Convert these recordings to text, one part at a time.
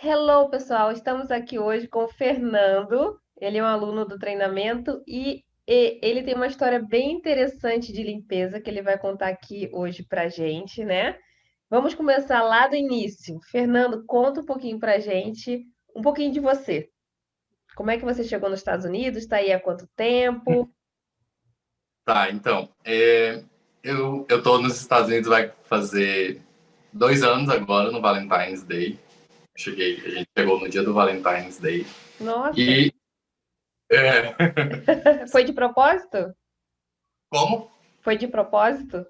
Hello, pessoal! Estamos aqui hoje com o Fernando. Ele é um aluno do treinamento e ele tem uma história bem interessante de limpeza que ele vai contar aqui hoje pra gente, né? Vamos começar lá do início. Fernando, conta um pouquinho pra gente, um pouquinho de você. Como é que você chegou nos Estados Unidos? Está aí há quanto tempo? Tá, então, eu tô nos Estados Unidos, vai fazer 2 anos agora, no Valentine's Day. A gente chegou no dia do Valentine's Day. Nossa, E, é, foi de propósito? como? Foi de propósito?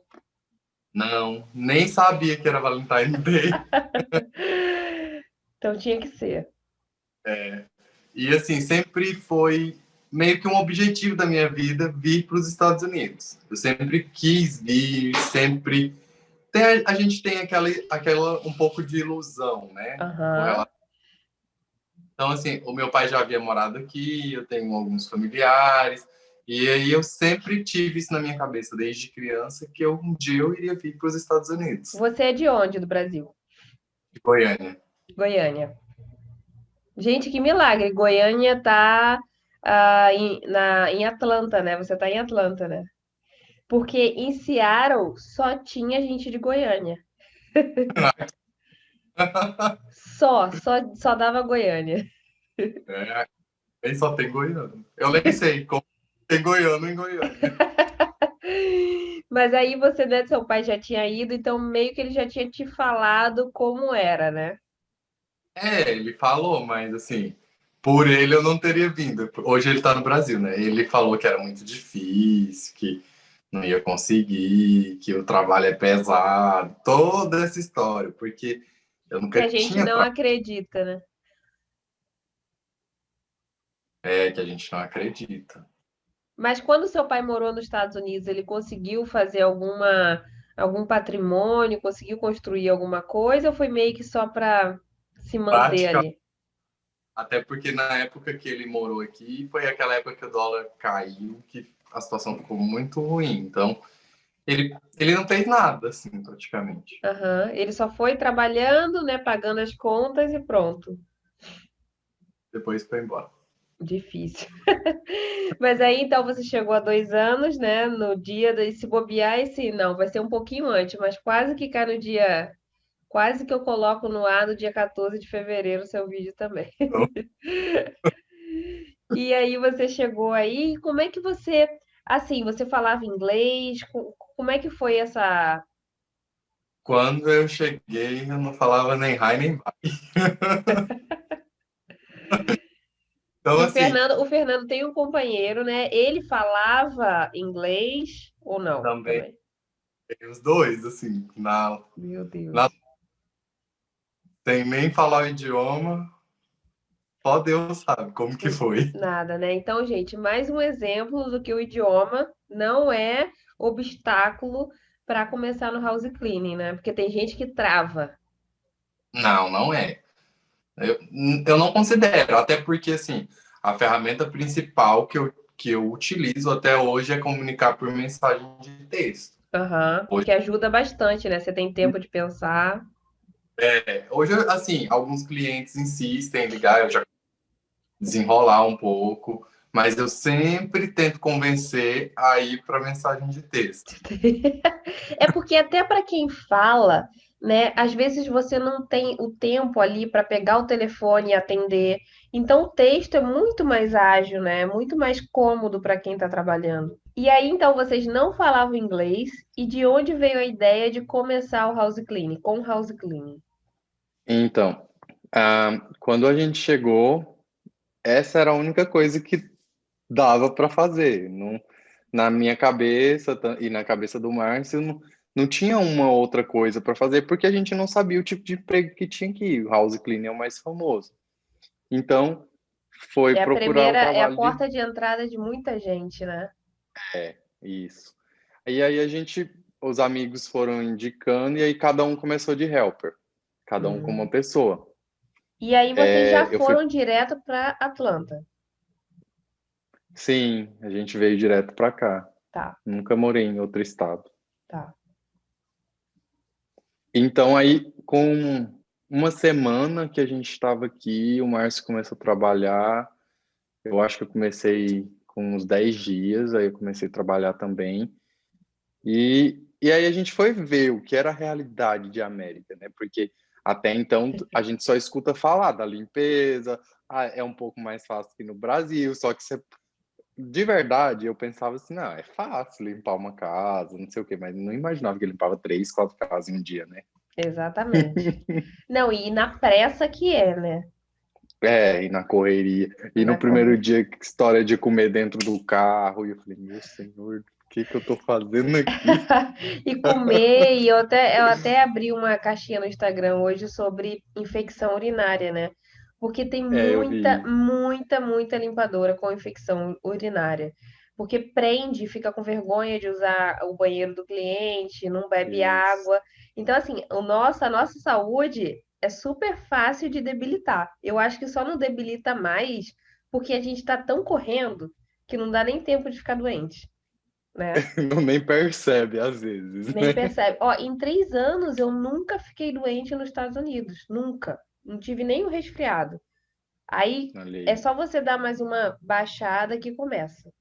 Não, nem sabia que era Valentine's Day. Então tinha que ser. E, assim, sempre foi meio que um objetivo da minha vida vir para os Estados Unidos. Eu sempre quis vir, sempre... a gente tem aquela um pouco de ilusão, né? Com Aham. relação. Então, assim, o meu pai já havia morado aqui, eu tenho alguns familiares, e aí eu sempre tive isso na minha cabeça, desde criança, que um dia eu iria vir para os Estados Unidos, Você é de onde do Brasil? de Goiânia. Goiânia. Gente, que milagre! Goiânia tá em Atlanta, né? Você tá em Atlanta, né? Porque em Seattle só tinha gente de Goiânia. Só dava Goiânia. É, aí só tem goiano. Eu nem sei como tem goiano em Goiânia. Mas aí você, né, seu pai já tinha ido, então meio que ele já tinha te falado como era, né? Ele falou, mas assim, por ele eu não teria vindo. Hoje ele está no Brasil, né? Ele falou que era muito difícil, que não ia conseguir, que o trabalho é pesado, toda essa história, porque eu Que nunca a gente tinha não acredita, né? que a gente não acredita. Mas quando seu pai morou nos Estados Unidos, ele conseguiu fazer algum patrimônio, conseguiu construir alguma coisa, ou foi meio que só para se manter Prática, ali? até porque na época que ele morou aqui, foi aquela época que o dólar caiu, que a situação ficou muito ruim. Então, ele não fez nada, assim, praticamente. Aham. Ele só foi trabalhando, né, pagando as contas e pronto. Depois foi embora. Difícil. Mas aí então você chegou a 2 anos, né? No dia de se bobear, esse não, vai ser um pouquinho antes, mas quase que cai no dia. Quase que eu coloco no ar no dia 14 de fevereiro o seu vídeo também. Então, E aí você chegou aí, como é que você, assim, você falava inglês? Como é que foi essa? quando eu cheguei, eu não falava nem hi nem bye. Então, Que assim, O Fernando tem um companheiro, né? Ele falava inglês ou não também também? tem os dois, assim, Meu na, Deus. sem nem falar o idioma, só Deus sabe como que foi. Nada, né? Então, gente, mais um exemplo do que o idioma não é obstáculo para começar no house cleaning, né? Porque tem gente que trava. Não, não é. Eu, eu não considero, até porque, assim, a ferramenta principal que eu utilizo até hoje é comunicar por mensagem de texto. Aham. Hoje, Que ajuda bastante, né? Você tem tempo de pensar. hoje, assim, alguns clientes insistem em ligar, eu já desenrolar um pouco, mas eu sempre tento convencer a ir para mensagem de texto. É porque até para quem fala, né, às vezes você não tem o tempo ali para pegar o telefone e atender. Então o texto é muito mais ágil, né? É muito mais cômodo para quem está trabalhando. E aí então vocês não falavam inglês e de onde veio a ideia de começar o house cleaning, com o house cleaning? Então, quando a gente chegou, essa era a única coisa que dava para fazer. Não, na minha cabeça e na cabeça do Márcio, não tinha uma outra coisa para fazer, porque a gente não sabia o tipo de emprego que tinha aqui. O house cleaning é o mais famoso. Então, foi É a procurar o primeira, é a trabalho de... porta de entrada de muita gente, né? Isso. E aí os amigos foram indicando, e aí cada um começou de helper, cada um com uma Hum. pessoa. E aí vocês já Eu fui, foram direto para Atlanta. sim, a gente veio direto para cá. Tá, Nunca morei em outro estado. tá. Então aí uma semana que a gente estava aqui, o Márcio começou a trabalhar. Eu acho que eu comecei com uns 10 dias, aí eu comecei a trabalhar também. E aí a gente foi ver o que era a realidade de América, né? Porque até então a gente só escuta falar da limpeza, é um pouco mais fácil que no Brasil, só que você, de verdade, eu pensava assim, não, é fácil limpar uma casa, não sei o quê, mas não imaginava que limpava 3, 4 casas em um dia, né? Exatamente. Não, e na pressa que é, né? É, e na correria. E Na no primeiro dia, história de comer dentro do carro, e eu falei, meu senhor, o que que eu tô fazendo aqui? E comer, e eu até abri uma caixinha no Instagram hoje sobre infecção urinária, né? Porque tem É, eu muita, vi muita, muita limpadora com infecção urinária. Porque prende, fica com vergonha de usar o banheiro do cliente, não bebe isso. água. Então, assim, a nossa saúde é super fácil de debilitar. Eu acho que só não debilita mais porque a gente está tão correndo que não dá nem tempo de ficar doente, né? Não nem percebe às vezes, Nem né? percebe. Ó, em 3 anos eu nunca fiquei doente nos Estados Unidos. Nunca. Não tive nem um resfriado. Aí Olha é aí. só você dar mais uma baixada que começa,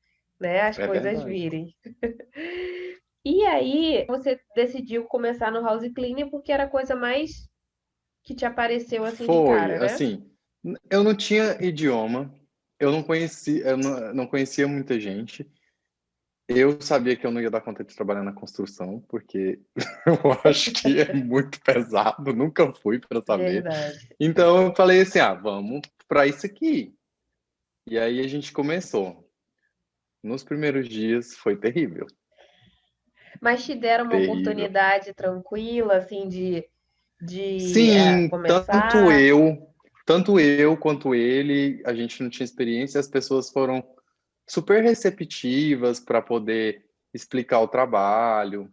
né? As É coisas verdade. virem. E aí você decidiu começar no house cleaning porque era a coisa mais que te apareceu assim de Foi, cara, né? assim, eu não tinha idioma, eu não conhecia muita gente. Eu sabia que eu não ia dar conta de trabalhar na construção, porque eu acho que é muito pesado, nunca fui para saber. Verdade. Então eu falei assim: ah, vamos para isso aqui. E aí a gente começou. Nos primeiros dias foi terrível, Mas te deram uma terrível. oportunidade tranquila, assim, de Sim, começar. tanto eu quanto ele, a gente não tinha experiência, as pessoas foram super receptivas para poder explicar o trabalho.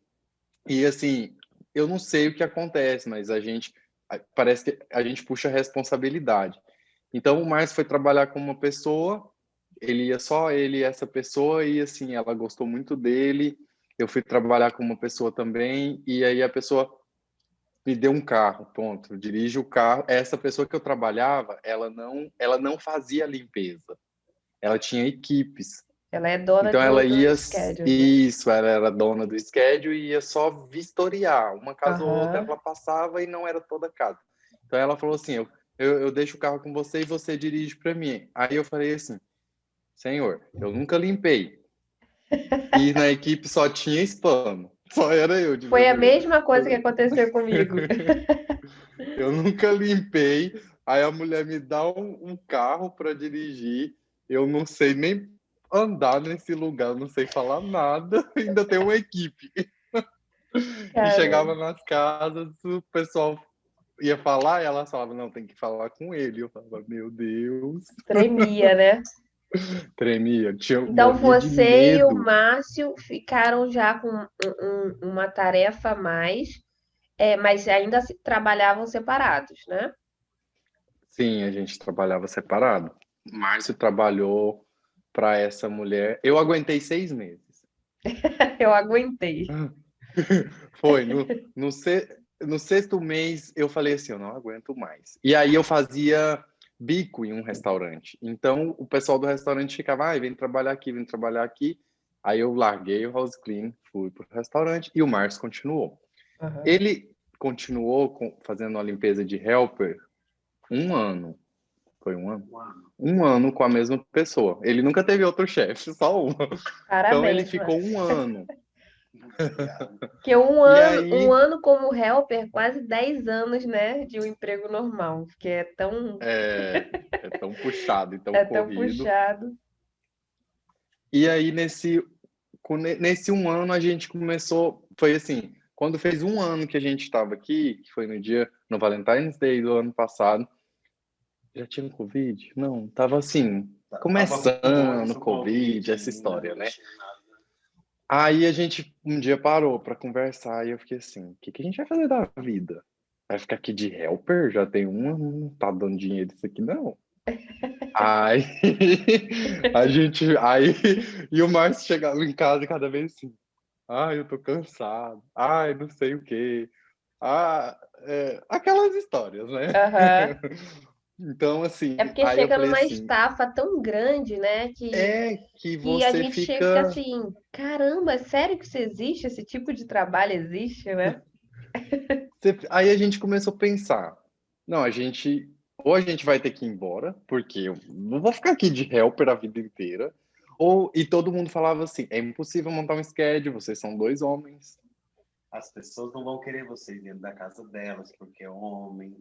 E assim, eu não sei o que acontece, mas parece que a gente puxa a responsabilidade. Então o Márcio foi trabalhar com uma pessoa, ele ia só ele e essa pessoa, e assim, ela gostou muito dele. Eu fui trabalhar com uma pessoa também, e aí a pessoa me deu um carro, ponto. Eu dirijo o carro. Essa pessoa que eu trabalhava, ela não fazia limpeza. Ela tinha equipes. Ela é dona Então ela dos ia, schedules, né? isso, ela era dona do schedule e ia só vistoriar. Uma casa ou outra Aham. ela passava e não era toda casa. Então ela falou assim: eu deixo o carro com você e você dirige para mim. Aí eu falei assim: Senhor, eu nunca limpei. E na equipe só tinha hispano. Só era eu de Foi a brasileiro. mesma coisa que aconteceu comigo. Eu nunca limpei. Aí a mulher me dá um carro para dirigir. Eu não sei nem andar nesse lugar, eu não sei falar nada. Ainda tem uma equipe. E Cara, chegava nas casas, o pessoal ia falar e ela falava, não, tem que falar com ele. Eu falava, meu Deus, tremia, né? tremia, Então morria de você e o medo. Márcio ficaram já com uma tarefa a mais, mas ainda trabalhavam separados, né? Sim, a gente trabalhava separado. Márcio trabalhou para essa mulher. Eu aguentei 6 meses. Eu aguentei. Foi, no sexto mês eu falei assim, eu não aguento mais. E aí eu fazia bico em um restaurante. Então o pessoal do restaurante ficava, vem trabalhar aqui, vem trabalhar aqui. Aí eu larguei o house clean, fui pro restaurante e o Márcio continuou. Aham. Ele continuou fazendo a limpeza de helper 1 ano. Foi 1 ano? 1 ano com a mesma pessoa. Ele nunca teve outro chefe, só uma. Então ele Parabéns, ficou Márcio. 1 ano. Porque um E ano, um aí ano como helper, quase 10 anos, né, de um emprego normal, porque é tão puxado e tão é tão corrido. puxado. E aí, nesse 1 ano, a gente começou. Foi assim: quando fez 1 ano que a gente estava aqui, que foi no Valentine's Day do ano passado, já tinha Covid? Não, tava assim, começando Covid, essa história, né? Aí a gente um dia parou para conversar e eu fiquei assim: o que que a gente vai fazer da vida? Vai ficar aqui de helper? Já tem 1 ano, não tá dando dinheiro isso aqui, não. Aí aí e o Márcio chegava em casa cada vez assim, ai, eu tô cansado, ai, não sei o quê. aquelas histórias, né? Aham. Então, assim, É porque aí eu chega falei numa assim, estafa tão grande, né? que Que a você gente fica fica. assim, caramba, é sério que isso existe? Esse tipo de trabalho existe, né? Aí a gente começou a pensar, não, ou a gente vai ter que ir embora, porque eu não vou ficar aqui de helper a vida inteira, e todo mundo falava assim, é impossível montar um schedule, vocês são dois homens. As pessoas não vão querer vocês dentro da casa delas, porque é homem,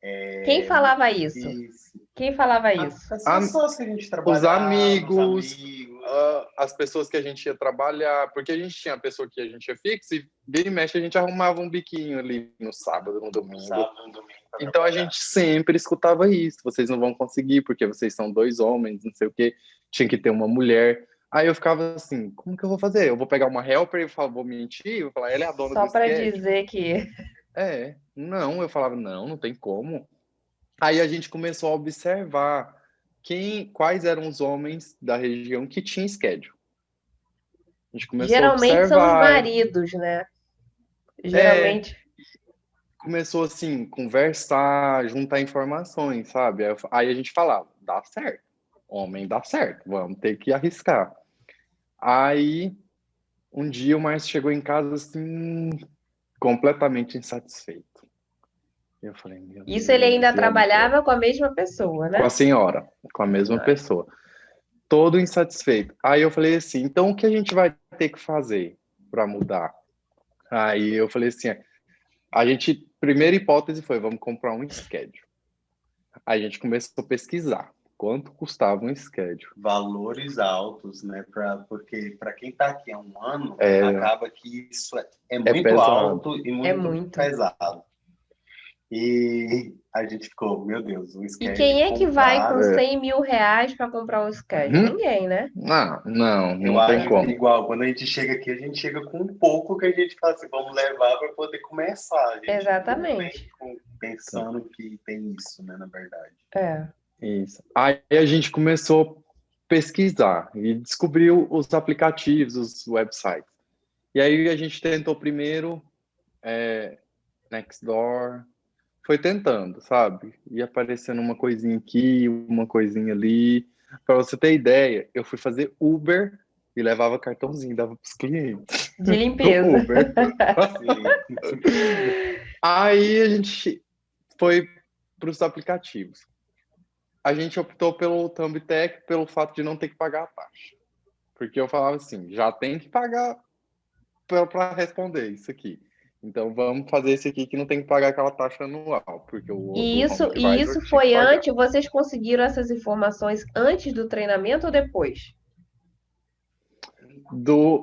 Quem é muito falava isso? difícil. Quem falava isso? As pessoas que a gente Os trabalhava, os amigos, amigos. as pessoas que a gente ia trabalhar, porque a gente tinha a pessoa que a gente ia fixo e vira e mexe a gente arrumava um biquinho ali no sábado, no domingo. Sábado, no domingo pra Então a trabalhar. gente sempre escutava isso, vocês não vão conseguir porque vocês são dois homens, não sei o quê, tinha que ter uma mulher. Aí eu ficava assim, como que eu vou fazer? Eu vou pegar uma helper e vou mentir? Eu vou falar, ela é a dona Só do para schedule? dizer que. Não, eu falava, não tem como. Aí a gente começou a observar quais eram os homens da região que tinham schedule. A gente começou a Geralmente são os observar, maridos, né? é, Geralmente. começou assim, conversar, juntar informações, sabe? Aí a gente falava, dá certo, homem dá certo, vamos ter que arriscar. Aí um dia o Márcio chegou em casa assim, completamente insatisfeito. Eu falei, meu Isso ele Deus, ainda e agora? trabalhava com a mesma pessoa, Com a né? senhora, com a mesma pessoa. Todo insatisfeito. Aí eu falei assim, então o que a gente vai ter que fazer para mudar? Aí eu falei assim, primeira hipótese foi, vamos comprar um schedule. Aí a gente começou a pesquisar quanto custava um schedule. Valores altos, né? Porque para quem está aqui há um ano, É, acaba que isso é muito pesado. alto e É muito muito. pesado. E a gente ficou, meu Deus, um E schedule quem é que vai com comprado. 100 mil reais para comprar um schedule? Ninguém, né? Não tem acho como. igual, quando a gente chega aqui, a gente chega com um pouco que a gente fala assim, vamos levar para poder começar. A gente não vem Exatamente. pensando que tem isso, né, na verdade. É. Isso. Aí a gente começou a pesquisar e descobriu os aplicativos, os websites. E aí a gente tentou primeiro Nextdoor, foi tentando, sabe? Ia aparecendo uma coisinha aqui, uma coisinha ali. Para você ter ideia, eu fui fazer Uber e levava cartãozinho, dava para os clientes De do limpeza. Uber. Aí a gente foi para os aplicativos. A gente optou pelo Thumbtack pelo fato de não ter que pagar a taxa. Porque eu falava assim, já tem que pagar para responder isso aqui. Então vamos fazer esse aqui que não tem que pagar aquela taxa anual, porque o do Home E Advisor isso tinha que foi pagar. antes? Vocês conseguiram essas informações antes do treinamento ou depois?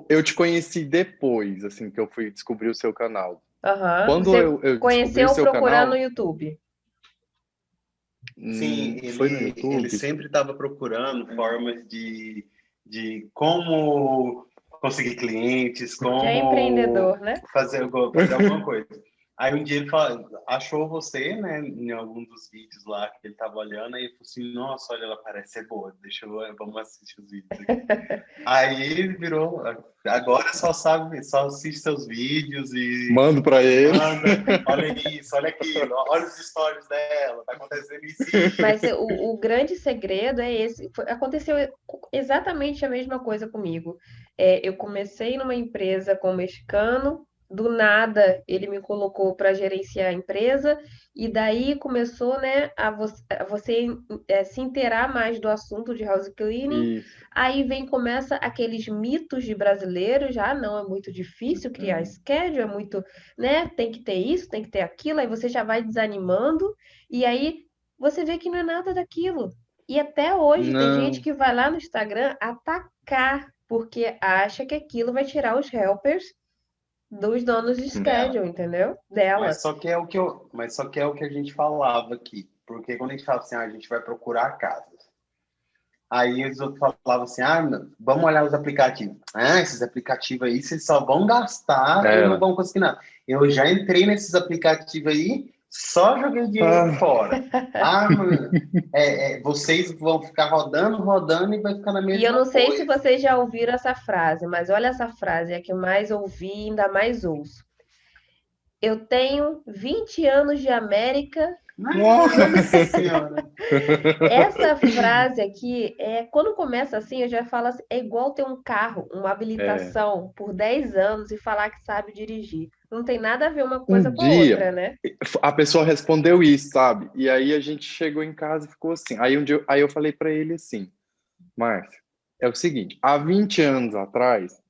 Eu te conheci depois, assim, que eu fui descobrir o seu canal. Aham. Quando Você eu descobri o conheceu seu procurando no canal, YouTube? Sim, foi no ele YouTube? sempre estava procurando formas de como conseguir clientes, Já é como empreendedor, né? fazer alguma coisa. Aí um dia ele achou você, né, em algum dos vídeos lá que ele estava olhando, e ele falou assim, nossa, olha, ela parece ser boa, vamos assistir os vídeos aqui. Aí ele virou, agora só assiste seus vídeos e Mando para ele. olha isso, olha aquilo, olha os stories dela, tá acontecendo isso. Mas o grande segredo é esse. Aconteceu exatamente a mesma coisa comigo. Eu comecei numa empresa com um mexicano, do nada ele me colocou para gerenciar a empresa, e daí começou, né, a você se inteirar mais do assunto de house cleaning. Isso. Aí começa aqueles mitos de brasileiros, já não, é muito difícil criar schedule, é muito, né, tem que ter isso, tem que ter aquilo, aí você já vai desanimando, e aí você vê que não é nada daquilo. E até hoje tem gente Não, que vai lá no Instagram atacar porque acha que aquilo vai tirar os helpers dos donos de Dela. schedule, entendeu? Dela. Mas só que é o que a gente falava aqui. Porque quando a gente fala assim, a gente vai procurar casas. Aí os outros falavam assim, vamos olhar os aplicativos. Esses aplicativos aí, vocês só vão gastar e não vão conseguir nada. Eu já entrei nesses aplicativos aí, só joguei dinheiro fora. Vocês vão ficar rodando e vai ficar na mesma E eu não sei coisa. se vocês já ouviram essa frase, mas olha essa frase, é a que eu mais ouvi e ainda mais ouço. Eu tenho 20 anos de América. Nossa Senhora! Essa frase aqui, quando começa assim, eu já falo assim, é igual ter um carro, uma É. habilitação por 10 anos e falar que sabe dirigir. Não tem nada a ver uma Um coisa com a dia, outra, né? a pessoa respondeu isso, sabe? E aí a gente chegou em casa e ficou assim. Aí um dia, aí eu falei para ele assim, Márcio, é o seguinte, há 20 anos atrás,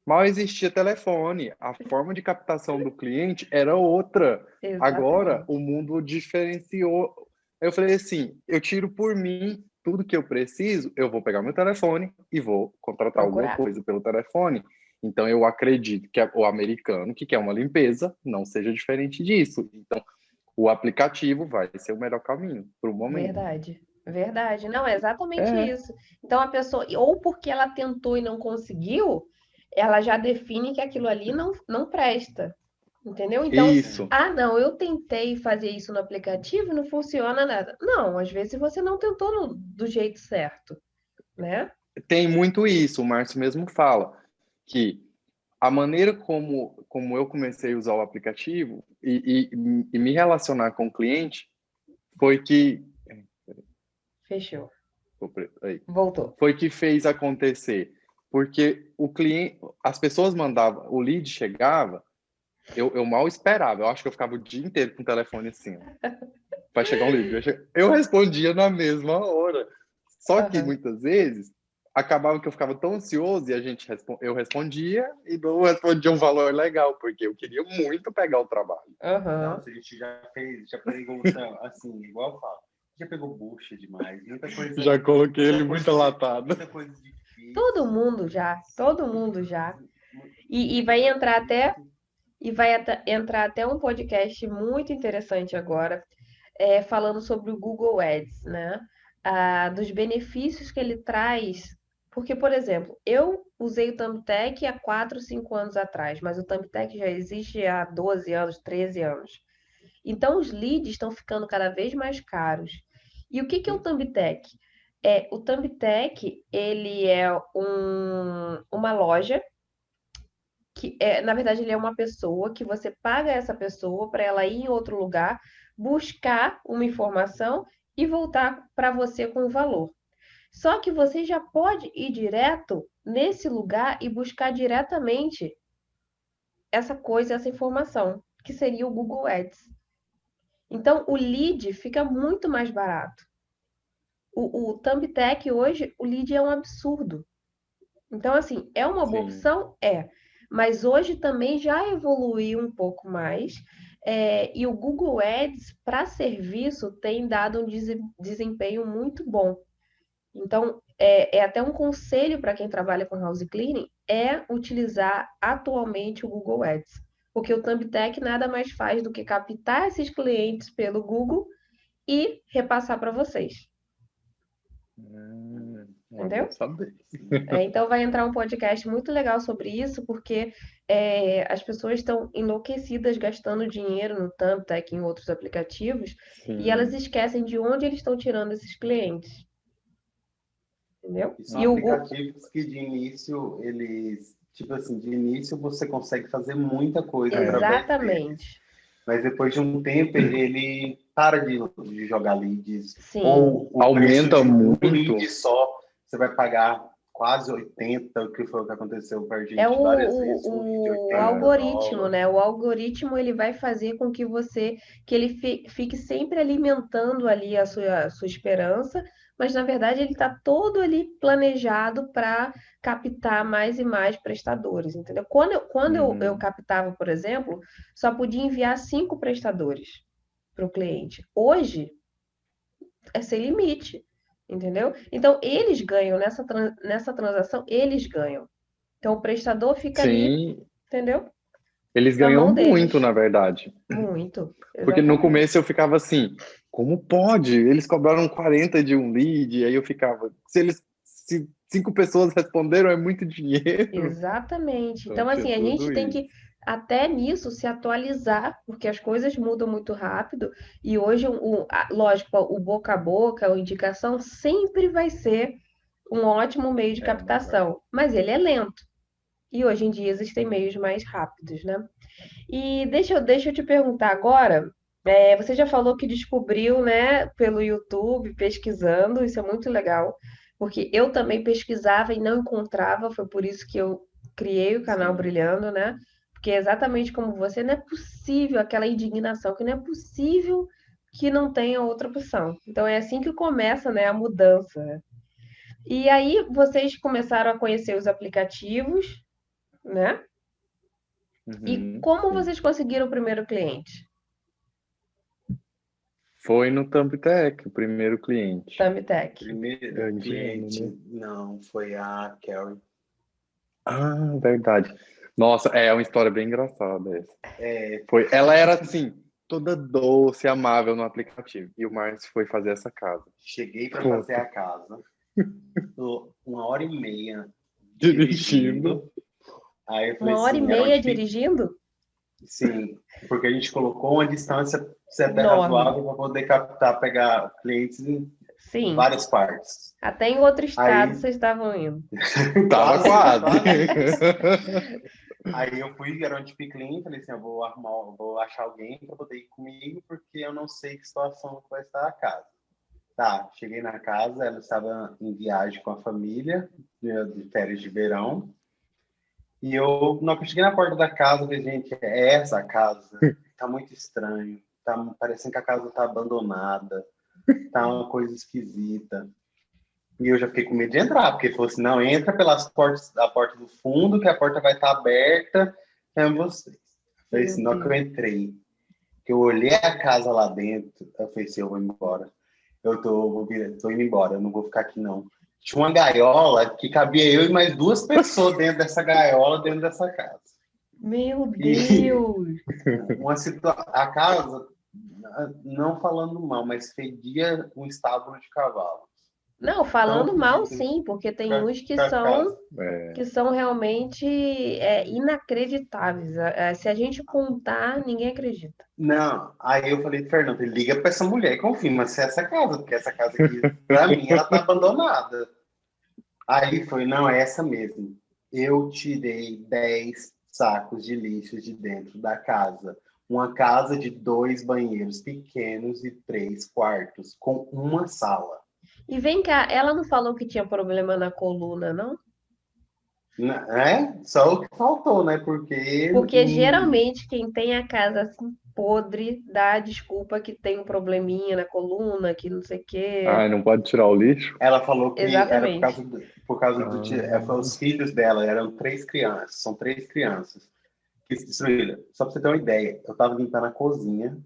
mal existia telefone, a forma de captação do cliente era outra. Agora, o Exatamente. mundo diferenciou. Aí eu falei assim, eu tiro por mim tudo que eu preciso, eu vou pegar meu telefone e vou contratar alguma Procurar. coisa pelo telefone. Então, eu acredito que o americano que quer uma limpeza não seja diferente disso. Então, o aplicativo vai ser o melhor caminho para o momento. Verdade. Verdade. Não, é exatamente É, isso. Então a pessoa, ou porque ela tentou e não conseguiu, ela já define que aquilo ali não presta. Entendeu? Então, isso. não, eu tentei fazer isso no aplicativo e não funciona nada. Não, às vezes você não tentou do jeito certo, né? Tem muito isso, o Márcio mesmo fala, que a maneira como eu comecei a usar o aplicativo e me relacionar com o cliente foi que Fechou. aí, Voltou. foi que fez acontecer, porque o cliente, as pessoas mandavam, o lead chegava, eu mal esperava, eu acho que eu ficava o dia inteiro com o telefone assim, ó, vai chegar um lead, eu respondia na mesma hora, só que Aham, muitas vezes acabava que eu ficava tão ansioso e eu respondia e não respondia um valor legal, porque eu queria muito pegar o trabalho. aham. Nossa, a gente já pegou, assim, igual eu falo, já pegou bucha demais, Já coloquei ele muito latado. muita coisa difícil. Todo mundo já. E vai entrar até, entrar até um podcast muito interessante agora, falando sobre o Google Ads, né? Dos benefícios que ele traz. Porque, por exemplo, eu usei o Thumbtack há 4, 5 anos atrás, mas o Thumbtack já existe há 12 anos, 13 anos. Então, os leads estão ficando cada vez mais caros. E o que que é o Thumbtack? O Thumbtack, ele é uma loja que, na verdade, ele é uma pessoa que você paga essa pessoa para ela ir em outro lugar, buscar uma informação e voltar para você com o valor. Só que você já pode ir direto nesse lugar e buscar diretamente essa coisa, essa informação, que seria o Google Ads. Então, o lead fica muito mais barato. O Thumbtack hoje, o lead é um absurdo. Então, assim, é uma boa Sim, opção? É. Mas hoje também já evoluiu um pouco mais. E o Google Ads, para serviço, tem dado um desempenho muito bom. Então, é até um conselho para quem trabalha com house cleaning, é utilizar atualmente o Google Ads. Porque o Thumbtack nada mais faz do que captar esses clientes pelo Google e repassar para vocês. é bom Entendeu? saber. Então vai entrar um podcast muito legal sobre isso, porque as pessoas estão enlouquecidas gastando dinheiro no Thumbtack e em outros aplicativos, e elas Sim, esquecem de onde eles estão tirando esses clientes, entendeu? E são E o Google, aplicativos que de início eles, tipo assim, de início você consegue fazer muita coisa é, através deles. exatamente, Mas depois de um tempo ele para de jogar leads. sim, Ou o preço aumenta de um muito. lead só, você vai pagar quase 80, que foi o que aconteceu com a é gente várias vezes, um lead de o 80 É, algoritmo, dólares. né? O algoritmo ele vai fazer com que ele fique sempre alimentando ali a sua esperança, mas na verdade ele está todo ali planejado para captar mais e mais prestadores, entendeu? Quando eu uhum, captava, por exemplo, só podia enviar 5 prestadores para o cliente. Hoje é sem limite, entendeu? Então eles ganham nessa transação, eles ganham. Então o prestador fica ali, sim, entendeu? eles Na ganham mão muito, deles. na verdade. Muito, Porque no exatamente. começo eu ficava assim, como pode? Eles cobraram 40 de um lead, aí eu ficava, se 5 pessoas responderam, é muito dinheiro. Exatamente. Então Então, tinha assim, a gente tudo tem que isso. até nisso se atualizar, porque as coisas mudam muito rápido, e hoje, lógico, o boca a boca, a indicação sempre vai ser um ótimo meio de É melhor. captação, mas ele é lento. E hoje em dia existem meios mais rápidos, né? E deixa eu te perguntar agora, você já falou que descobriu, né, pelo YouTube, pesquisando, isso é muito legal, porque eu também pesquisava e não encontrava, foi por isso que eu criei o canal Sim. Brilhando, né? Porque exatamente como você, não é possível aquela indignação, que não é possível que não tenha outra opção. Então é assim que começa, né, a mudança. E aí vocês começaram a conhecer os aplicativos, né? E como Sim. vocês conseguiram o primeiro cliente? Foi no Thumbtack, o primeiro cliente. Thumbtack. Primeiro É indiano, cliente, né? não, foi a Kelly. Ah, verdade. Nossa, é uma história bem engraçada essa. É, Ela era assim, toda doce, amável no aplicativo. E o Márcio foi fazer essa casa. cheguei para fazer Puta, a casa, tô 1h30 dirigindo. dirigindo. Aí eu falei Uma hora e assim, era meia onde dirigindo? sim, porque a gente colocou uma distância até Enorme. razoável para poder captar, pegar clientes em Sim. várias partes. Até em outro estado Aí, vocês estavam indo. Tava quase. isso. Aí eu fui, era um tipo cliente, falei assim, eu vou arrumar, vou achar alguém para poder ir comigo, porque eu não sei que situação vai estar a casa. Tá, cheguei na casa, ela estava em viagem com a família, de férias de verão, e eu, na hora que eu cheguei na porta da casa, eu falei, gente, é essa a casa? Tá muito estranho, tá parecendo que a casa tá abandonada, tá uma coisa esquisita. E eu já fiquei com medo de entrar, porque ele falou assim, não, entra pelas portas, a porta do fundo, que a porta vai estar aberta, é vocês. Eu falei Meu assim, na hora que eu Deus. entrei, que eu olhei a casa lá dentro, eu falei assim, eu vou embora. Tô indo embora, eu não vou ficar aqui não. Tinha uma gaiola que cabia eu e mais 2 pessoas dentro dessa gaiola, dentro dessa casa. Meu E Deus. a casa, não falando mal, mas fedia um estábulo de cavalo. Não, Tão falando mal, fedido sim, porque com tem uns a casa. que são realmente inacreditáveis. Se a gente contar, ninguém acredita. Não, aí eu falei, Fernando, liga para essa mulher e confirma se é essa casa, porque essa casa aqui, para mim, ela tá abandonada. Aí foi, não, é essa mesmo. Eu tirei 10 sacos de lixo de dentro da casa. Uma casa de 2 banheiros pequenos e 3 quartos, com uma sala. E vem cá, ela não falou que tinha problema na coluna, não? Né? Só o que faltou, né? Porque Porque geralmente quem tem a casa assim podre dá a desculpa que tem um probleminha na coluna, que não sei o quê. Ai, não pode tirar o lixo? ela falou que era Exatamente. foi os filhos dela, eram 3 crianças, são 3 crianças que se destruíram. Só para você ter uma ideia, eu estava limpando a cozinha,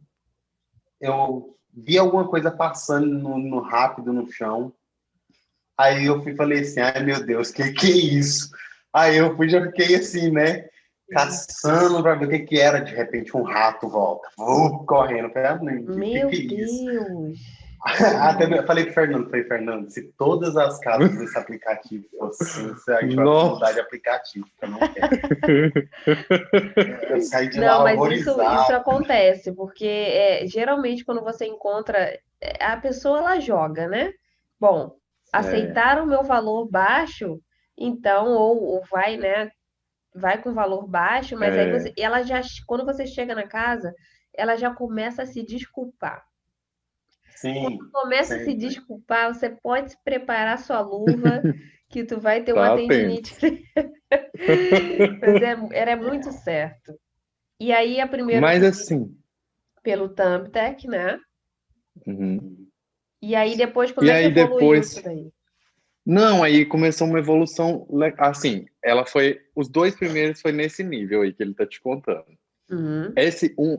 eu vi alguma coisa passando no rápido no chão, aí eu falei assim, ai meu Deus, que é isso? Aí eu fui, já fiquei assim, né? Caçando para ver o que era. De repente, um rato volta, correndo. Falei, ah, não, que Meu é isso? Deus. Até eu Nossa. falei, Fernando, se todas as casas desse aplicativo fossem assim, a gente vai mudar Nossa. de aplicativo, que eu não quero. Eu saí de Não, lá mas isso horrorizado. acontece, porque geralmente quando você encontra, a pessoa ela joga, né? Bom, É, aceitaram o meu valor baixo, então, ou vai, né? Vai com valor baixo, mas aí é, ela já, quando você chega na casa, ela já começa a se desculpar. Quando Sim, começa a se sempre. desculpar, você pode preparar sua luva, que tu vai ter uma tá atento. tendinite. Mas era muito certo. E aí, a primeiro Mas assim, pelo Thumbtack, né? uhum. E aí, depois, como E é que aí evoluiu depois, isso daí? não, aí começou uma evolução, assim, ela foi, os dois primeiros foi nesse nível aí que ele tá te contando. Uhum.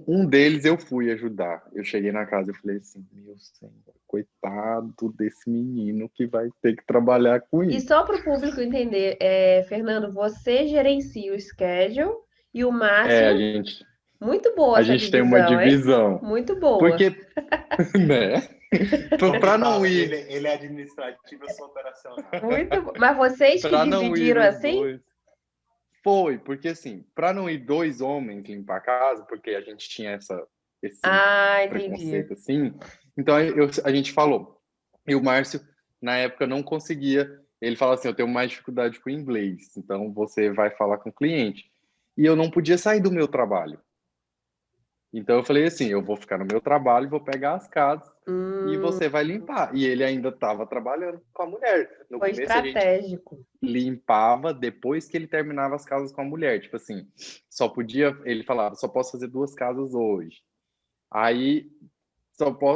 Um deles eu fui ajudar. Eu cheguei na casa e falei assim, meu senhor, coitado desse menino que vai ter que trabalhar com E isso. só para o público entender, Fernando, você gerencia o schedule e o É, Márcio, muito boa a essa gente tem uma divisão, hein? divisão. Muito boa. Porque, né? Como Para ele não fala, ir, ele é administrativo, eu sou operacional. Muito bo... Mas vocês que para não ir dividiram os assim? dois. Foi, porque assim, para não ir dois homens limpar a casa, porque a gente tinha esse Ah, entendi. preconceito assim, então a gente falou. E o Márcio, na época, não conseguia. Ele fala assim: eu tenho mais dificuldade com o inglês, então você vai falar com o cliente. e eu não podia sair do meu trabalho. Então eu falei assim, eu vou ficar no meu trabalho, vou pegar as casas e você vai limpar. E ele ainda estava trabalhando com a mulher. No Foi começo a gente estratégico. limpava depois que ele terminava as casas com a mulher. Tipo assim, ele falava, só posso fazer 2 casas hoje. Aí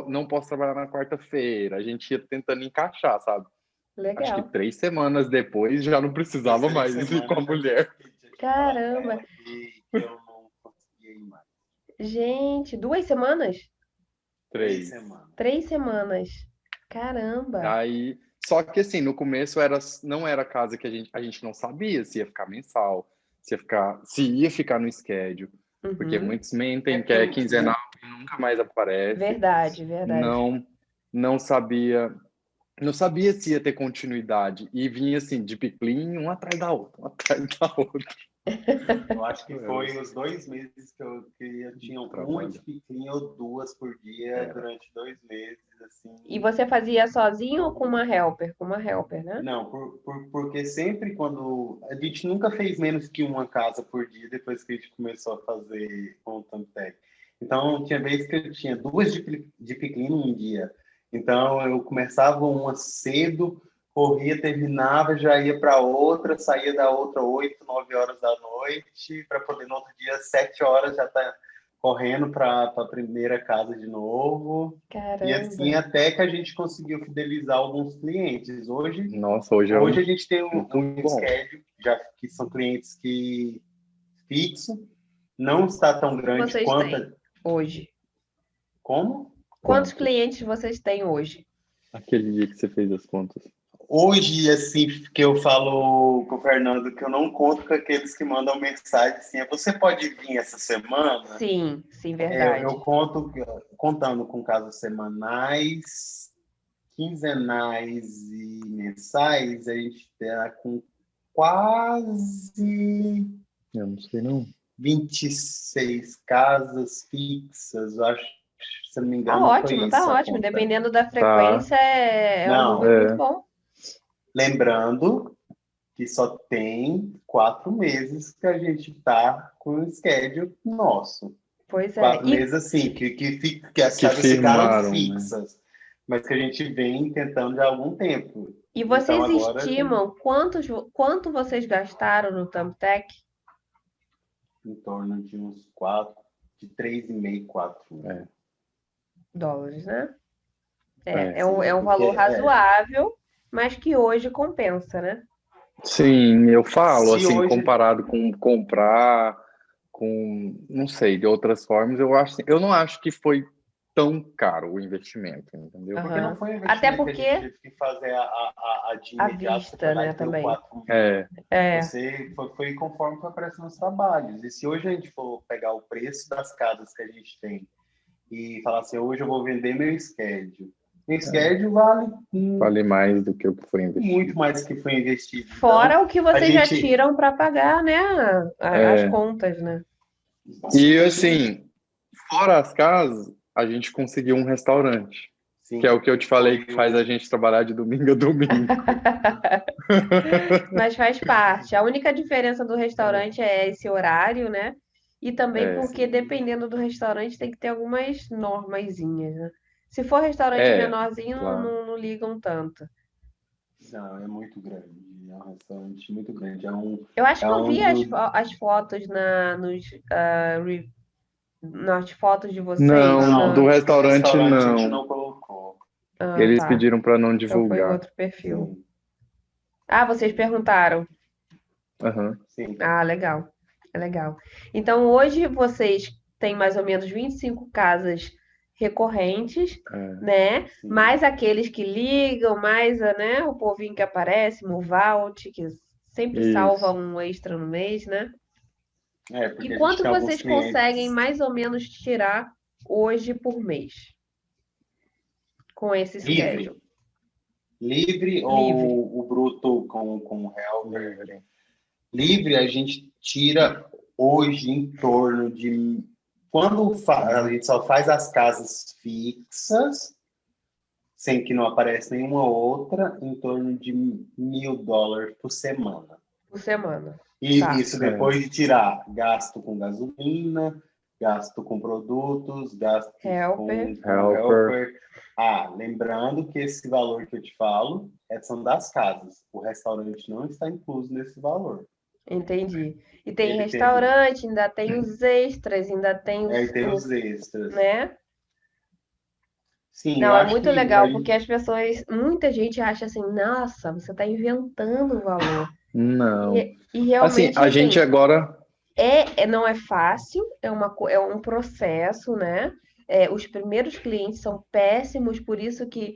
não posso trabalhar na quarta-feira. A gente ia tentando encaixar, sabe? Acho que Legal. 3 semanas depois já não precisava mais ir com a mulher. Caramba. E eu não conseguia ir mais. Gente, 2 semanas? 3 3. semanas. 3 semanas. Caramba. Aí, só que assim, no começo não era casa que a gente não sabia se ia ficar mensal, se ia ficar no schedule, porque Uhum. muitos mentem É que é porque- quinzenal e nunca mais aparece. Verdade, verdade. Não sabia, não sabia se ia ter continuidade e vinha assim de piclinho, um atrás da outra, um atrás da outra. Eu acho que foi os 2 meses que eu tinha uma Trabalho. de piquinha ou 2 por dia Era. durante 2 meses, assim. E você fazia sozinho ou com uma helper? Com uma helper, né? Não, porque sempre quando... A gente nunca fez menos que uma casa por dia depois que a gente começou a fazer com o Thumbtack. Então, tinha vezes que eu tinha 2 de piquinha num dia. Então, eu começava uma cedo, corria, terminava, já ia para outra, saía da outra 8, 9 horas da noite, para poder no outro dia, 7 horas, já estar correndo para a primeira casa de novo. E assim, Caramba. até que a gente conseguiu fidelizar alguns clientes. Nossa, hoje é Hoje a gente tem muito um bom. schedule, já que são clientes que fixo, não está tão grande Vocês quanto... têm hoje? Como? Quantos Quantos? clientes vocês têm hoje? Aquele dia que você fez as contas. Hoje, assim, que eu falo com o Fernando, que eu não conto com aqueles que mandam mensagem assim, você pode vir essa semana? Sim, sim, Eu verdade. conto, contando com casos semanais, quinzenais e mensais, a gente está com quase Eu não sei não. 26 casas fixas, eu acho, se não me Tá engano, foi ótimo, tá isso a ótimo. conta. Dependendo da Tá. frequência, é um Não, número muito bom. lembrando que só tem 4 meses que a gente está com o schedule nosso. Pois é. 4 meses, assim, que as Que casas ficaram firmaram, né? fixas, mas que a gente vem tentando há algum tempo. E Então, vocês agora, estimam quanto vocês gastaram no Thumbtack? em torno de uns 4, de 3,5, 4. Dólares, né? É. É um Porque valor razoável, mas que hoje compensa, né? Sim, eu falo, Se assim, hoje... comparado com comprar, não sei, de outras formas, eu não acho que foi tão caro o investimento, entendeu? Porque não Aham. foi um Até investimento que a gente porque teve que fazer de à imediato, você foi vista, lá né, e deu também. 4 mil. É, Você foi conforme foi aparecendo nos trabalhos. E se hoje a gente for pegar o preço das casas que a gente tem e falar assim, hoje eu vou vender meu schedule. Meu schedule Vale mais do que o que foi investido. muito mais do que foi investido. fora Então, o que a vocês já gente... tiram para pagar, né, as contas, né? E assim, fora as casas, a gente conseguiu um restaurante, Sim, que é o que eu te falei que foi faz a gente trabalhar de domingo a domingo. Mas faz parte. A única diferença do restaurante é esse horário, né? E também porque, sim. dependendo do restaurante, tem que ter algumas normazinhas, né? Se for restaurante É, menorzinho, claro. não ligam tanto. Não, é muito grande. É um restaurante muito grande. Eu acho que eu vi do... as fotos nas fotos de vocês. Não, do do restaurante restaurante a gente não. não colocou. Ah, Eles tá. pediram para não Então foi divulgar. outro perfil. Sim, Ah, vocês perguntaram. Aham. sim. Ah, legal. É legal. Então, hoje vocês têm mais ou menos 25 casas recorrentes, né? Sim. Mais aqueles que ligam, mais, né, o povinho que aparece, Movalt, que sempre salva Isso. um extra no mês, né? Porque E a gente quanto tem alguns vocês conseguem clientes mais ou menos tirar hoje por mês com esse schedule? livre Livre. ou o bruto com o helper? Livre a gente tira hoje em torno de... Quando a gente só faz as casas fixas, sem que não apareça nenhuma outra, em torno de $1.000 por semana. Por semana. E Tá. isso depois de tirar gasto com gasolina, gasto com produtos, gasto Helper. com helper. Ah, lembrando que esse valor que eu te falo são das casas. O restaurante não está incluso nesse valor. Entendi. E tem Ele teve. restaurante, ainda tem os extras, ainda tem Aí tem os extras. né? Sim, eu Não, é acho muito que legal, porque as pessoas, muita gente acha assim, nossa, você está inventando o valor. Não. E Assim, realmente, a gente assim, agora. não é fácil, é um processo, né? Os primeiros clientes são péssimos, por isso que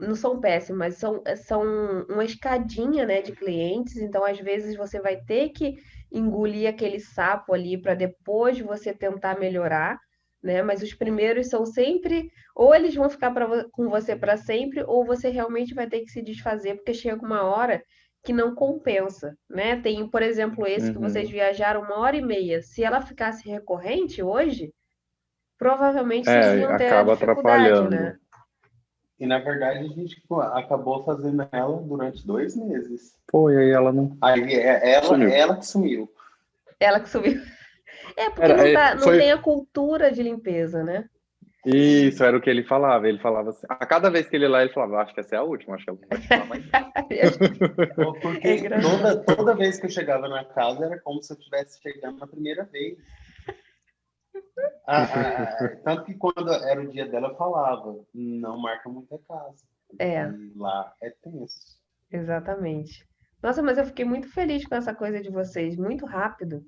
não são péssimos, mas são uma escadinha, né, de clientes. Então, às vezes, você vai ter que engolir aquele sapo ali para depois você tentar melhorar, né? Mas os primeiros são sempre, ou eles vão ficar com você para sempre, ou você realmente vai ter que se desfazer, porque chega uma hora que não compensa, né? Tem, por exemplo, esse que vocês Uhum. viajaram 1 hora e meia. Se ela ficasse recorrente hoje, provavelmente vocês iam ter a Acaba dificuldade, né? atrapalhando. E na verdade a gente acabou fazendo ela durante 2 meses. Pô, e aí ela não Aí sumiu. ela que sumiu. Ela que subiu. Porque não tem Foi a cultura de limpeza, né? isso, era o que ele falava. Ele falava assim, a cada vez que ele ia lá, ele falava, acho que essa é a última, acho que ela não vai chamar mais. É Porque engraçado. toda vez que eu chegava na casa era como se eu estivesse chegando na primeira vez. Tanto que quando era o dia dela, eu falava, não marca muita casa. É, E lá é tenso. exatamente. Nossa, mas eu fiquei muito feliz com essa coisa de vocês, muito rápido.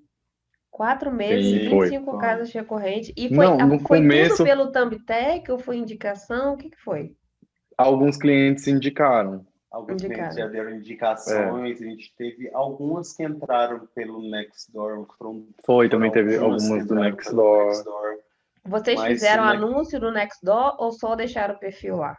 4 meses e Sim, vinte e foi. cinco casas recorrentes. E Não, no foi tudo começo, pelo Thumbtack ou foi indicação? O que foi? alguns clientes indicaram. Alguns clientes já Indicaram. deram É, indicações, a gente teve algumas que entraram pelo Nextdoor, foi, foram também teve algumas que algumas do entraram pelo Nextdoor. Nextdoor, Vocês mas fizeram anúncio no Nextdoor ou só deixaram o perfil lá?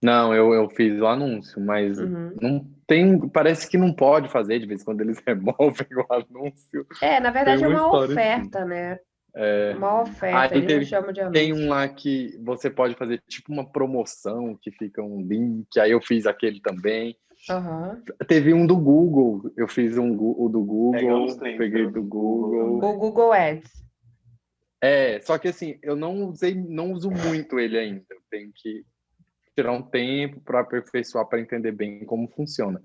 Não, eu fiz o anúncio, mas Uhum. não tem, parece que não pode fazer, de vez em quando eles removem o anúncio. Na Tem verdade é uma uma história assim. oferta, né? É, Uma oferta, aí eles não chamam de tem um anúncio. lá que você pode fazer tipo uma promoção, que fica um link, aí eu fiz aquele também. Aham. Teve um do Google, eu fiz o do pegamos Google, clientes peguei pelo do Google Google. O Google Ads. Só que assim, eu não uso muito ele ainda. Eu tenho que tirar um tempo para aperfeiçoar, para entender bem como funciona.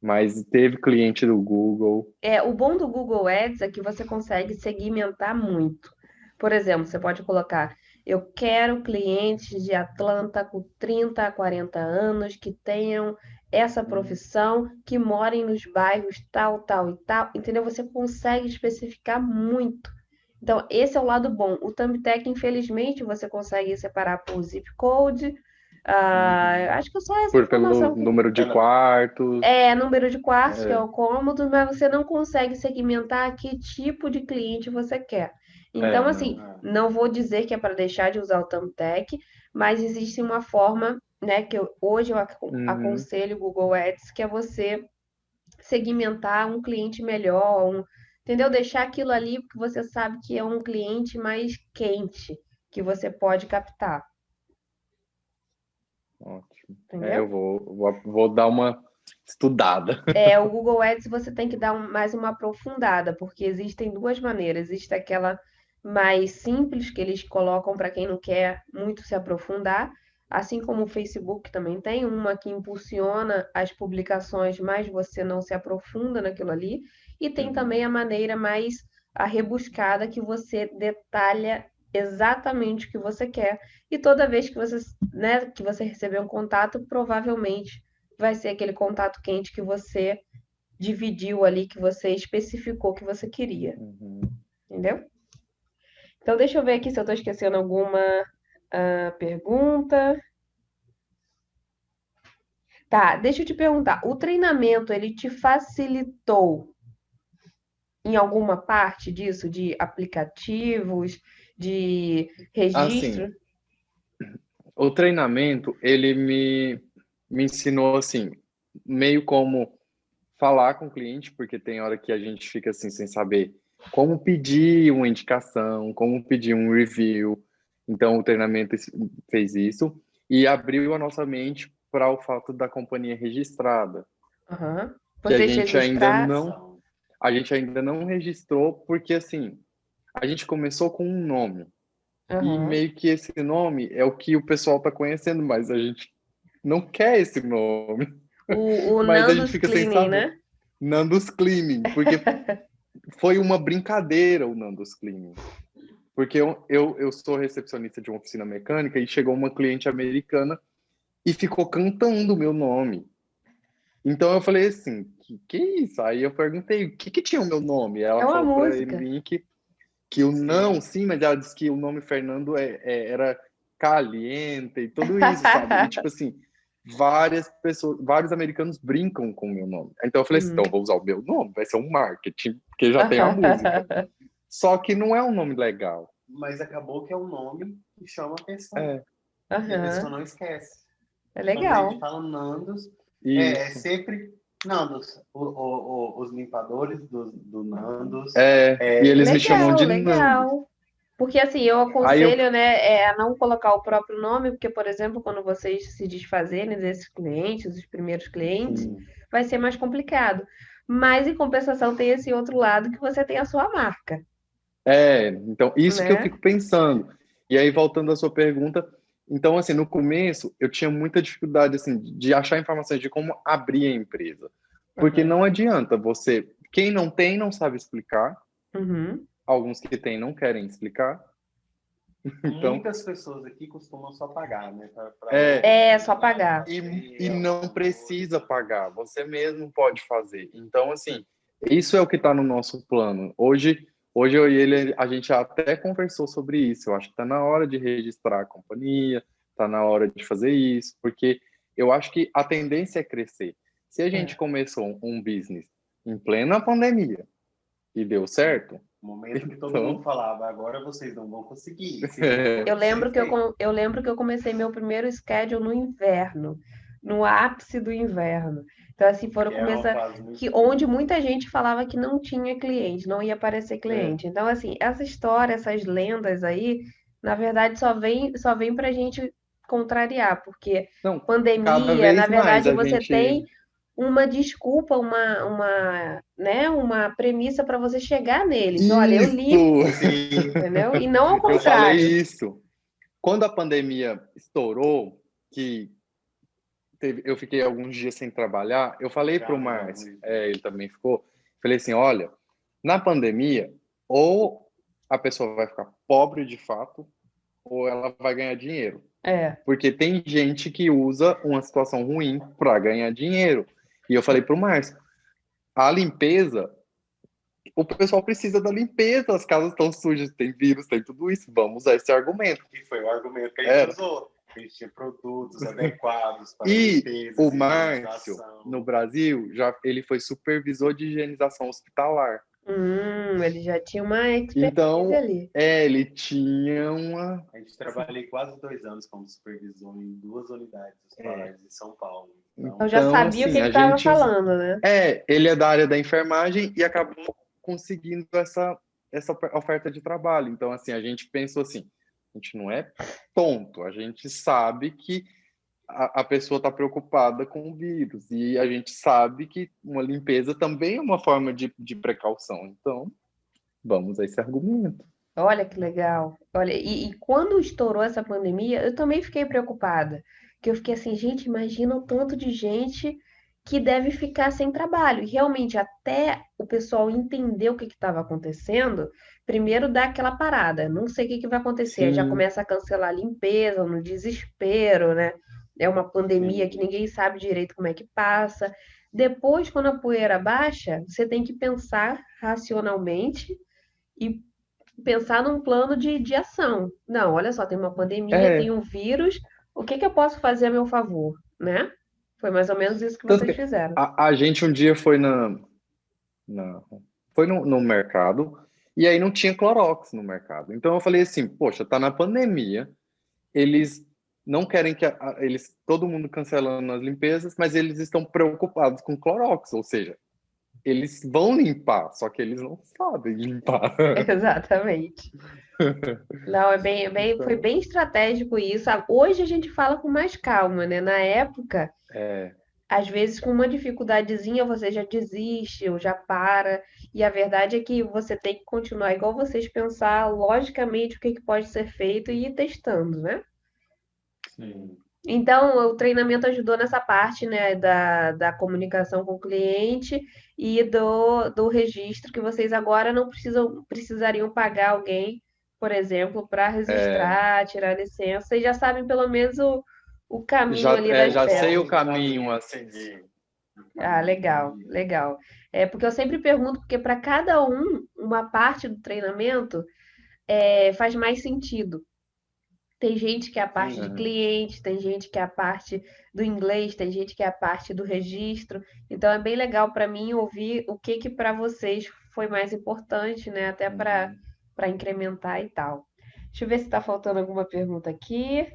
Mas teve cliente do Google. O bom do Google Ads é que você consegue segmentar muito. Por exemplo, você pode colocar: eu quero clientes de Atlanta com 30 a 40 anos que tenham essa profissão, que morem nos bairros tal, tal e tal. Entendeu? Você consegue especificar muito. Então, esse é o lado bom. O Thumbtack, infelizmente, você consegue separar por zip code. Acho que é só essa Pelo informação. número de quartos. Número de quartos, que é É, o cômodo, mas você não consegue segmentar que tipo de cliente você quer. Então, assim, não. não vou dizer que é para deixar de usar o Thumbtack, mas existe uma forma, né, que hoje eu Uhum. aconselho o Google Ads, que é você segmentar um cliente melhor, entendeu? Deixar aquilo ali porque você sabe que é um cliente mais quente, que você pode captar, Ótimo. Eu entendeu? vou dar uma estudada. O Google Ads você tem que dar mais uma aprofundada, porque existem duas maneiras. Existe aquela mais simples que eles colocam para quem não quer muito se aprofundar, assim como o Facebook também tem uma que impulsiona as publicações, mas você não se aprofunda naquilo ali. E tem também a maneira mais rebuscada que você detalha exatamente o que você quer. E toda vez que você, né, que você receber um contato, provavelmente vai ser aquele contato quente que você dividiu ali, que você especificou que você queria, Uhum. entendeu? Então, deixa eu ver aqui se eu estou esquecendo alguma pergunta. Tá, deixa eu te perguntar. O treinamento, ele te facilitou em alguma parte disso, de aplicativos, de Assim, registro? o treinamento, ele me ensinou, assim, meio como falar com o cliente, porque tem hora que a gente fica assim, sem saber como pedir uma indicação, como pedir um review. Então, o treinamento fez isso e abriu a nossa mente para o fato da companhia registrada. Aham. que a Vocês gente registraram? a gente ainda não registrou, porque assim, a gente começou com um nome. E Aham. meio que esse nome é o que o pessoal tá conhecendo, mas a gente não quer esse nome. O Mas a gente Nando's fica sem Cleaning, saber. né? Nando's Cleaning, porque foi uma brincadeira o Nando's Cleaning. Porque eu sou recepcionista de uma oficina mecânica e chegou uma cliente americana e ficou cantando o meu nome. Então eu falei assim, que é isso? Aí eu perguntei, o que tinha o meu nome? Ela É uma falou para música. mim que o não, sim, mas ela disse que o nome Fernando era caliente e tudo isso, sabe? E tipo assim, várias pessoas, vários americanos brincam com o meu nome. Então eu falei assim, então eu Uhum. vou usar o meu nome, vai ser um marketing, porque já tem a música. Só que não é um nome legal. Mas acabou que é um nome que chama atenção. É, E a pessoa Aham. não esquece. É Quando a gente legal. fala Nandos, é isso. sempre Nandos. Os limpadores do Nandos. E eles me chamam Legal, de Nando. legal. Porque assim, eu Aí eu, aconselho, né, a não colocar o próprio nome, porque, por exemplo, quando vocês se desfazerem desses clientes, os primeiros clientes, sim, vai ser mais complicado. Mas, em compensação, tem esse outro lado que você tem a sua marca, então isso que eu né? fico pensando. E aí voltando à sua pergunta, então assim, no começo eu tinha muita dificuldade assim de achar informações de como abrir a empresa. Porque Aham. não adianta você, quem não tem não sabe explicar, Uhum. alguns que têm não querem explicar. Então, Muitas pessoas aqui costumam só pagar, né? Para é, É só organizar, para pagar. e ter não auditores. precisa pagar, você mesmo pode fazer. Então, assim, isso é o que está no nosso plano. Hoje eu e ele, a gente até conversou sobre isso. Eu acho que está na hora de registrar a companhia, está na hora de fazer isso, porque eu acho que a tendência é crescer. Se a gente É. começou um business em plena pandemia e deu certo, Momento que todo mundo então, falava, agora vocês não vão conseguir. Se não for Eu desse lembro que jeito. eu lembro que eu comecei meu primeiro schedule no inverno, no ápice do inverno. Então, assim, foram É uma começar fase muito que difícil. onde muita gente falava que não tinha cliente, não ia aparecer é, cliente. Então, assim, essa história, essas lendas aí, na verdade, só vem pra gente contrariar, porque não, cada pandemia, na vez mais verdade, a você tem gente. uma desculpa, né, uma premissa para você chegar neles. Olha, eu limpo, Isso! Sim, entendeu? E não ao Eu falei contrário. isso. Quando a pandemia estourou, que eu fiquei alguns dias sem trabalhar, eu falei para o gravei Márcio, alguns dias. ele também ficou, falei assim, olha, na pandemia, ou a pessoa vai ficar pobre de fato, ou ela vai ganhar dinheiro. É. Porque tem gente que usa uma situação ruim para ganhar dinheiro. E eu falei para o Márcio, a limpeza, o pessoal precisa da limpeza, as casas estão sujas, tem vírus, tem tudo isso, vamos usar esse argumento. Que foi o argumento que a gente Era. usou. A gente tinha produtos adequados para E limpezas, o Márcio, no higienização. Brasil, ele foi supervisor de higienização hospitalar. Ele já tinha uma expertise Então, ali. ele tinha uma. A gente trabalhei quase 2 anos como supervisor em 2 unidades É, hospitalares de São Paulo. Eu já então, sabia o que assim, ele a estava gente. falando, né? Ele é da área da enfermagem e acabou conseguindo essa oferta de trabalho. Então, assim, a gente pensou assim: a gente não é tonto, a gente sabe que a pessoa está preocupada com o vírus. E a gente sabe que uma limpeza também é uma forma de precaução. Então, vamos a esse argumento. Olha que legal. Olha, e quando estourou essa pandemia, eu também fiquei preocupada. Que eu fiquei assim, gente, imagina o tanto de gente que deve ficar sem trabalho. E realmente, até o pessoal entender o que estava acontecendo, primeiro dá aquela parada. Não sei o que vai acontecer. Aí já Sim, começa a cancelar a limpeza, no desespero, né? É uma pandemia que Sim. ninguém sabe direito como é que passa. Depois, quando a poeira baixa, você tem que pensar racionalmente e pensar num plano de ação. Não, olha só, tem uma pandemia, tem é. um vírus, o que que eu posso fazer a meu favor, né? Foi mais ou menos isso que Tanto vocês que fizeram. a gente um dia foi foi no mercado e aí não tinha Clorox no mercado. Então eu falei assim, poxa, tá na pandemia, eles não querem que todo mundo cancelando as limpezas, mas eles estão preocupados com Clorox, ou seja, eles vão limpar, só que eles não sabem limpar. Exatamente. Não, foi Então, bem estratégico isso. Hoje a gente fala com mais calma, né? Na época, é. às vezes, com uma dificuldadezinha, você já desiste ou já para. E a verdade é que você tem que continuar, igual vocês, pensar logicamente o que que pode ser feito e ir testando, né? Sim. Então, o treinamento ajudou nessa parte, né, da comunicação com o cliente e do registro, que vocês agora não precisariam pagar alguém, por exemplo, para É, registrar, tirar licença. Vocês já sabem pelo menos o caminho ali das já sei pedras. o caminho a seguir. O Ah, caminho a legal, seguir. legal. É porque eu sempre pergunto, porque para cada um, uma parte do treinamento faz mais sentido. Tem gente que é a parte de Sim. Aham. cliente, tem gente que é a parte do inglês, tem gente que é a parte do registro. Então é bem legal para mim ouvir o que que para vocês foi mais importante, né? Até Uhum. para incrementar e tal. Deixa eu ver se está faltando alguma pergunta aqui.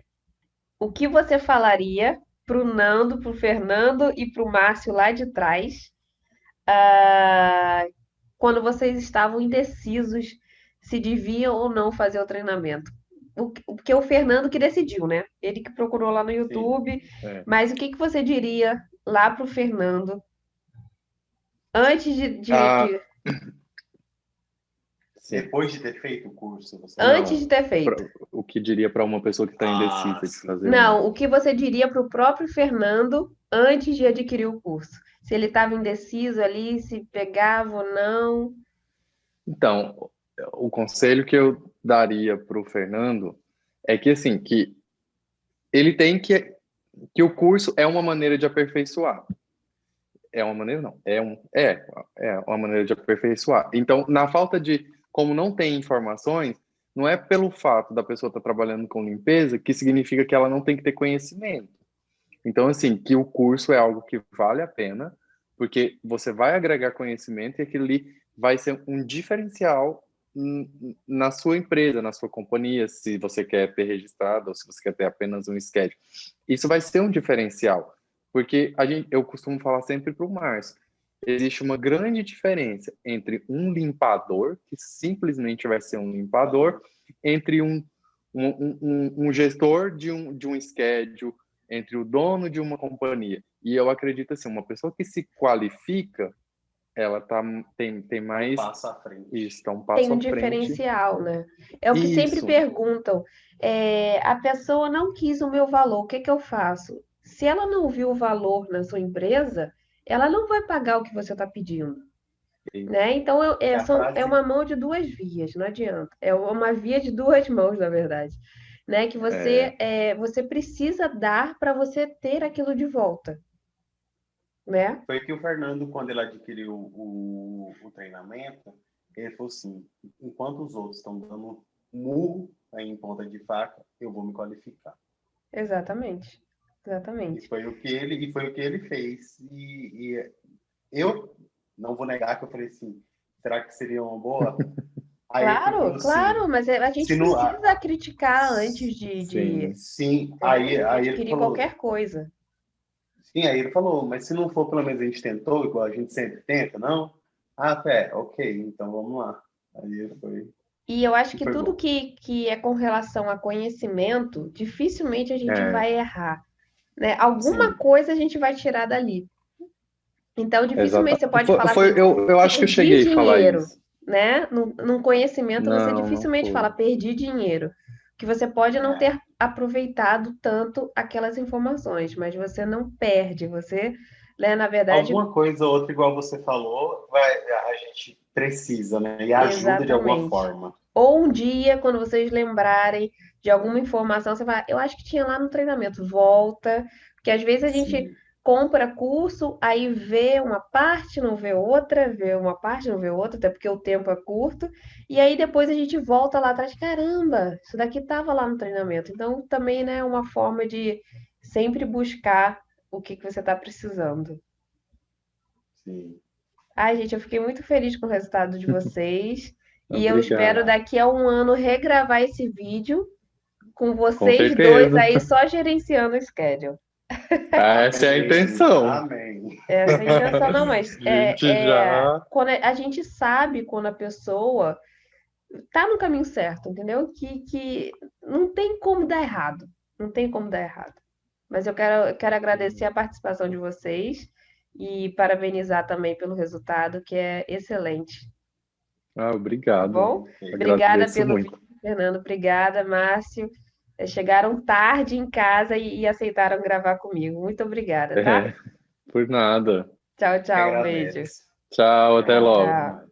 O que você falaria pro Nando, pro Fernando e pro Márcio lá de trás, quando vocês estavam indecisos se deviam ou não fazer o treinamento? Porque o Fernando que decidiu, né? Ele que procurou lá no Sim. YouTube. É. Mas o que que você diria lá pro Fernando antes Ah, sim. Depois de ter feito o curso, você antes de diz? Não, ter feito? o que diria para uma pessoa que está Ah, indecisa de sim. fazer ou não? Não, o que você diria pro próprio Fernando antes de adquirir o curso? Se ele estava indeciso ali, se pegava ou não. Então, o conselho que eu daria para o Fernando é que assim, que ele tem que o curso é uma maneira de aperfeiçoar. É uma maneira não, é uma maneira de aperfeiçoar. Então, na falta de como não tem informações, não é pelo fato da pessoa estar trabalhando com limpeza que significa que ela não tem que ter conhecimento. Então, assim, que o curso é algo que vale a pena, porque você vai agregar conhecimento e aquilo ali vai ser um diferencial na sua empresa, na sua companhia, se você quer ter registrado ou se você quer ter apenas um schedule. Isso vai ser um diferencial, porque eu costumo falar sempre para o Márcio, existe uma grande diferença entre um limpador, que simplesmente vai ser um limpador, entre um gestor de um schedule, entre o dono de uma companhia. E eu acredito assim, uma pessoa que se qualifica, ela tem Um mais passo à frente. isso, tá um Tem passo um à frente. diferencial, né? É o que sempre Isso, perguntam. A pessoa não quis o meu valor, o que que eu faço? Se ela não viu o valor na sua empresa, ela não vai pagar o que você está pedindo, né? Então É a é frase, uma mão de duas vias, não adianta. É uma via de duas mãos, na verdade, né? Que é, você precisa dar para você ter aquilo de volta, né? foi que o Fernando, quando ele adquiriu o treinamento, ele falou assim: enquanto os outros estão dando murro aí em ponta de faca, eu vou me qualificar. Exatamente, exatamente. E foi o que ele fez. E eu não vou negar que eu falei assim: será que seria uma boa? Aí ele Claro, falou assim: claro, mas a gente se não, precisa criticar antes sim. sim, de aí ele adquirir falou, qualquer coisa. sim, aí ele falou, mas se não for, pelo menos a gente tentou, igual a gente sempre tenta, não? Ah, ok, então vamos lá. Aí ele foi, E eu acho e que foi tudo bom. que é com relação a conhecimento, dificilmente a gente É, vai errar, né? Alguma Sim, coisa a gente vai tirar dali. Então, dificilmente você exatamente. pode falar assim, Eu acho que eu perdi cheguei a falar dinheiro, isso. né? Num conhecimento, você Não, não dificilmente fala foi. perdi dinheiro. Que você pode não é. ter aproveitado tanto aquelas informações, mas você não perde, você, né, na verdade, Alguma coisa ou outra, igual você falou, a gente precisa, né? E ajuda de alguma exatamente. forma. Ou um dia, quando vocês lembrarem de alguma informação, você vai, eu acho que tinha lá no treinamento, volta, porque às vezes a gente Sim, compra curso, aí vê uma parte, não vê outra, vê uma parte, não vê outra, até porque o tempo é curto, e aí depois a gente volta lá atrás, caramba, isso daqui estava lá no treinamento. Então também, né, é uma forma de sempre buscar o que que você está precisando. sim. Ai, gente, eu fiquei muito feliz com o resultado de vocês. E eu espero Obrigado. daqui a um ano regravar esse vídeo com Com vocês dois certeza. aí só gerenciando o schedule. Essa é a Amém, intenção. amém. Essa é a intenção, não, mas A gente já. quando a gente sabe quando a pessoa tá no caminho certo, entendeu? Que não tem como dar errado. Não tem como dar errado. Mas eu quero agradecer a participação de vocês e parabenizar também pelo resultado, que é excelente, Ah, tá obrigado. bom? Obrigada Agradeço pelo muito. vídeo, Fernando. Obrigada, Márcio. Chegaram tarde em casa e aceitaram gravar comigo. Muito obrigada, tá? É, por nada. Tchau, Que tchau. Um beijo. agradeço. Tchau, até logo. Tchau.